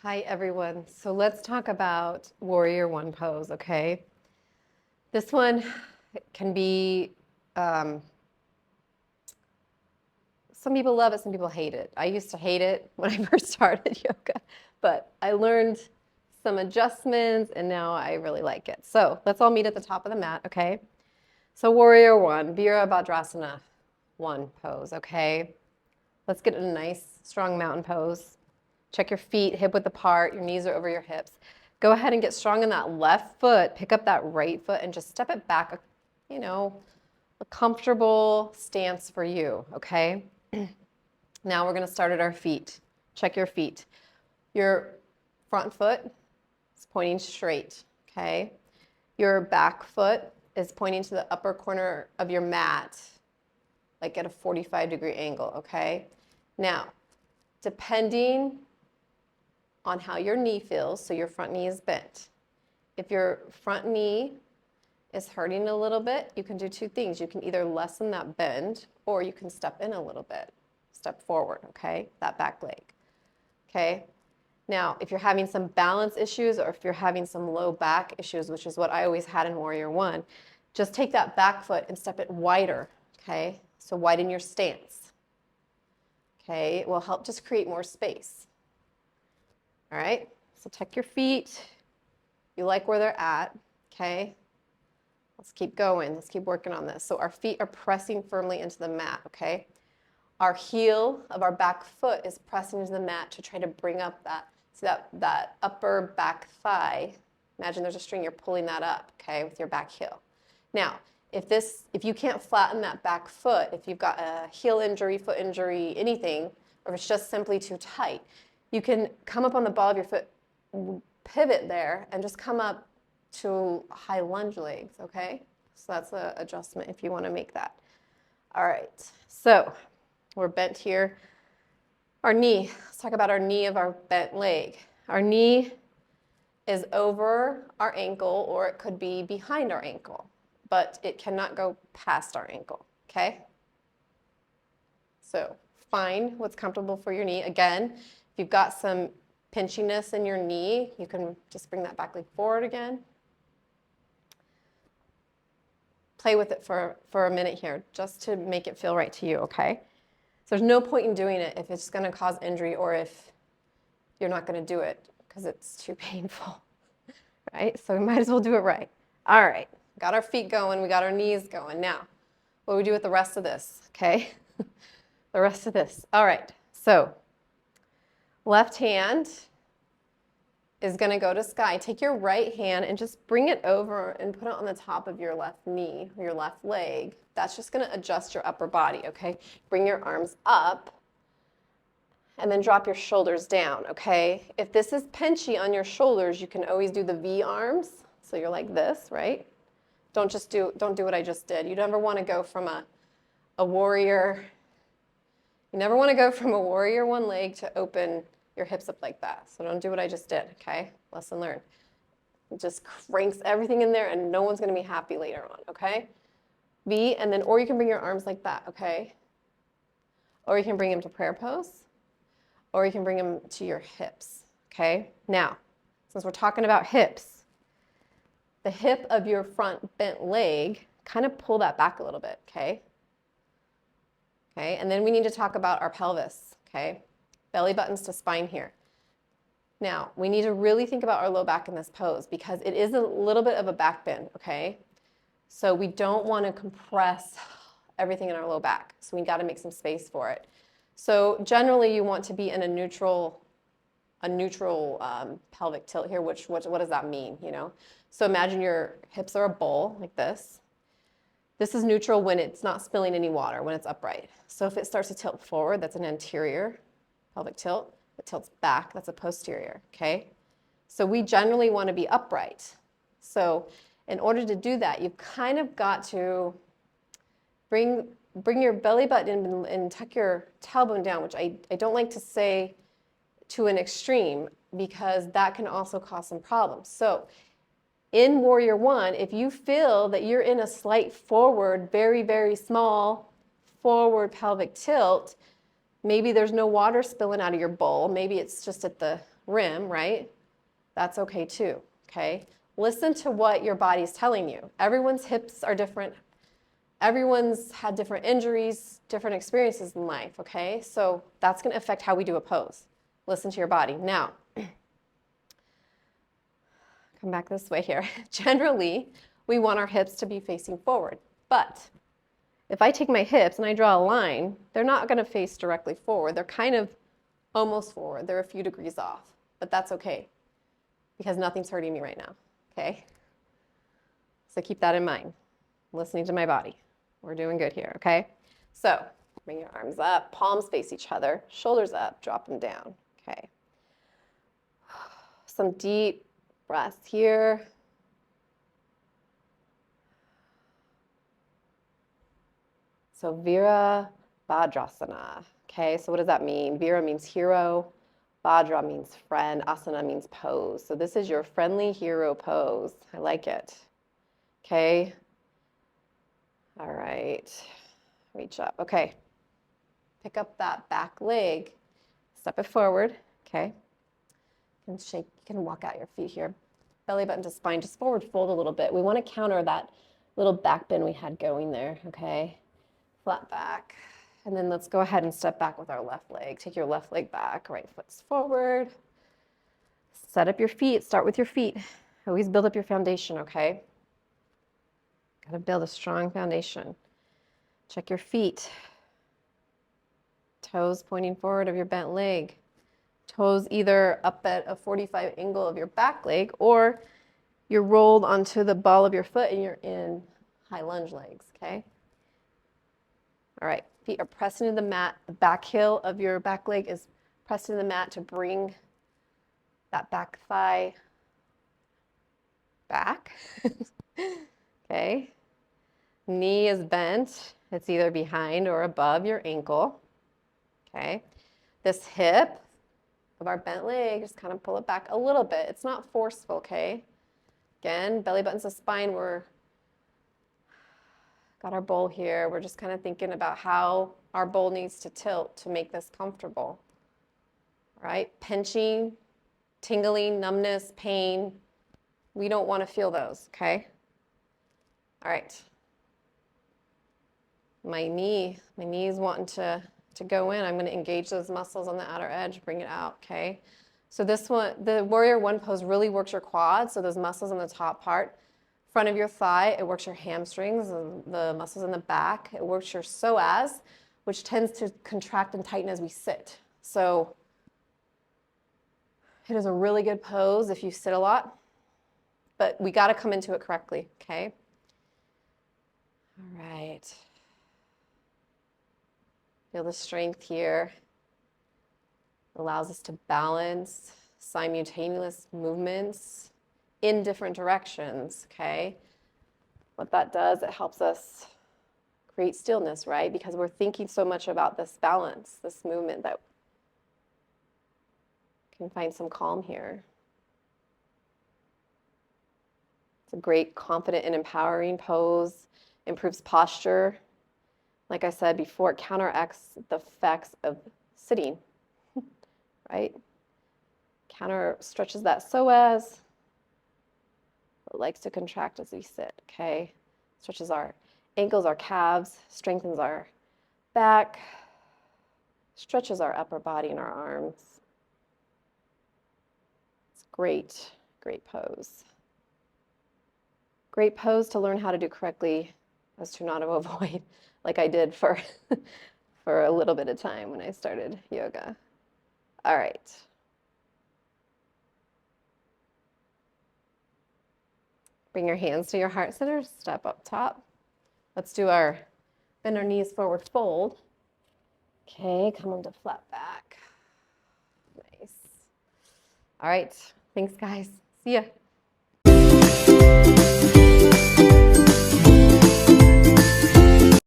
Hi, everyone. So let's talk about Warrior One pose, okay? This one can be, some people love it, some people hate it. I used to hate it when I first started yoga, but I learned some adjustments and now I really like it. So let's all meet at the top of the mat, okay? So Warrior One, Virabhadrasana One pose, okay? Let's get in a nice, strong mountain pose. Check your feet hip width apart, your knees are over your hips. Go ahead and get strong in that left foot, pick up that right foot and just step it back, a comfortable stance for you, okay? Now we're gonna start at our feet. Check your feet. Your front foot is pointing straight, okay? Your back foot is pointing to the upper corner of your mat, like at a 45-degree angle, okay? Now, depending on how your knee feels, so your front knee is bent. If your front knee is hurting a little bit, you can do two things. You can either lessen that bend or you can step in a little bit, step forward, okay? That back leg, okay? Now, if you're having some balance issues or if you're having some low back issues, which is what I always had in Warrior One, just take that back foot and step it wider, okay? So widen your stance, okay? It will help just create more space. All right, so tuck your feet. You like where they're at, okay? Let's keep going. Let's keep working on this. So our feet are pressing firmly into the mat, okay? Our heel of our back foot is pressing into the mat to try to bring up that upper back thigh. Imagine there's a string, you're pulling that up, okay, with your back heel. Now, if you can't flatten that back foot, if you've got a heel injury, foot injury, anything, or if it's just simply too tight, you can come up on the ball of your foot, pivot there, and just come up to high lunge legs, okay? So that's an adjustment if you want to make that. All right, so we're bent here. Our knee, let's talk about our knee of our bent leg. Our knee is over our ankle, or it could be behind our ankle, but it cannot go past our ankle, okay? So find what's comfortable for your knee. Again, if you've got some pinchiness in your knee, you can just bring that back leg forward again. Play with it for a minute here, just to make it feel right to you, okay? So there's no point in doing it if it's gonna cause injury or if you're not gonna do it because it's too painful, right? So we might as well do it right. All right, got our feet going, we got our knees going. Now, what do we do with the rest of this, okay? The rest of this. All right, so left hand is going to go to sky. Take your right hand and just bring it over and put it on the top of your left knee, or your left leg. That's just going to adjust your upper body, okay? Bring your arms up and then drop your shoulders down, okay? If this is pinchy on your shoulders, you can always do the V arms. So you're like this, right? Don't do what I just did. You never want to go from a warrior. You never want to go from a warrior one leg to open your hips up like that. So don't do what I just did, okay? Lesson learned. It just cranks everything in there and no one's going to be happy later on, okay? V, and then, or you can bring your arms like that, okay? Or you can bring them to prayer pose, or you can bring them to your hips, okay? Now, since we're talking about hips, the hip of your front bent leg, kind of pull that back a little bit, okay? Okay, and then we need to talk about our pelvis, okay? Belly buttons to spine here. Now, we need to really think about our low back in this pose because it is a little bit of a back bend, okay? So we don't want to compress everything in our low back. So we got to make some space for it. So generally you want to be in a neutral pelvic tilt here, what does that mean, you know? So imagine your hips are a bowl like this. This is neutral when it's not spilling any water, when it's upright. So if it starts to tilt forward, that's an anterior pelvic tilt. If it tilts back, that's a posterior, okay? So we generally want to be upright. So in order to do that, you've kind of got to bring your belly button in and tuck your tailbone down, which I don't like to say to an extreme because that can also cause some problems. So in Warrior One, if you feel that you're in a slight forward, very, very small forward pelvic tilt, Maybe there's no water spilling out of your bowl. Maybe it's just at the rim, right? That's okay too, okay? Listen to what your body's telling you. Everyone's hips are different. Everyone's had different injuries, different experiences in life, okay? So that's going to affect how we do a pose. Listen to your body. Now, come back this way here. Generally, we want our hips to be facing forward, but if I take my hips and I draw a line, they're not going to face directly forward. They're kind of almost forward. They're a few degrees off, but that's okay because nothing's hurting me right now, okay? So keep that in mind. Listening to my body. We're doing good here, okay? So bring your arms up, palms face each other, shoulders up, drop them down, okay? Some deep breaths here. So Virabhadrasana, okay? So what does that mean? Vira means hero, Bhadra means friend, asana means pose. So this is your friendly hero pose. I like it, okay? All right, reach up, okay. Pick up that back leg, step it forward, okay? And shake, you can walk out your feet here. Belly button to spine, just forward fold a little bit. We want to counter that little back bend we had going there, okay? Flat back. And then let's go ahead and step back with our left leg. Take your left leg back, right foot's forward. Set up your feet, start with your feet. Always build up your foundation, okay? Gotta build a strong foundation. Check your feet. Toes pointing forward of your bent leg. Toes either up at a 45 angle of your back leg or you're rolled onto the ball of your foot and you're in high lunge legs, okay? All right, feet are pressed into the mat. The back heel of your back leg is pressed into the mat to bring that back thigh back. Okay. Knee is bent. It's either behind or above your ankle. Okay. This hip of our bent leg, just kind of pull it back a little bit. It's not forceful, okay? Again, belly button's the spine. We're got our bowl here. We're just kind of thinking about how our bowl needs to tilt to make this comfortable. All right? Pinching, tingling, numbness, pain. We don't want to feel those, okay? All right. My knee is wanting to go in. I'm going to engage those muscles on the outer edge, bring it out, okay? So this one, the Warrior One pose really works your quads, so those muscles on the top part. Front of your thigh, it works your hamstrings, the muscles in the back. It works your psoas, which tends to contract and tighten as we sit. So it is a really good pose if you sit a lot, but we got to come into it correctly, okay? All right. Feel the strength here. Allows us to balance simultaneous movements in different directions, okay? What that does, it helps us create stillness, right? Because we're thinking so much about this balance, this movement, that can find some calm here. It's a great, confident and empowering pose, improves posture. Like I said before, it counteracts the effects of sitting, right? Counter stretches that psoas. It likes to contract as we sit, okay? Stretches our ankles, our calves, strengthens our back, stretches our upper body and our arms. It's great, great pose. Great pose to learn how to do correctly as to not to avoid, like I did for a little bit of time when I started yoga. All right. Bring your hands to your heart center, step up top. Let's do our bend our knees forward fold. Okay, come into flat back. Nice. All right, thanks guys. See ya.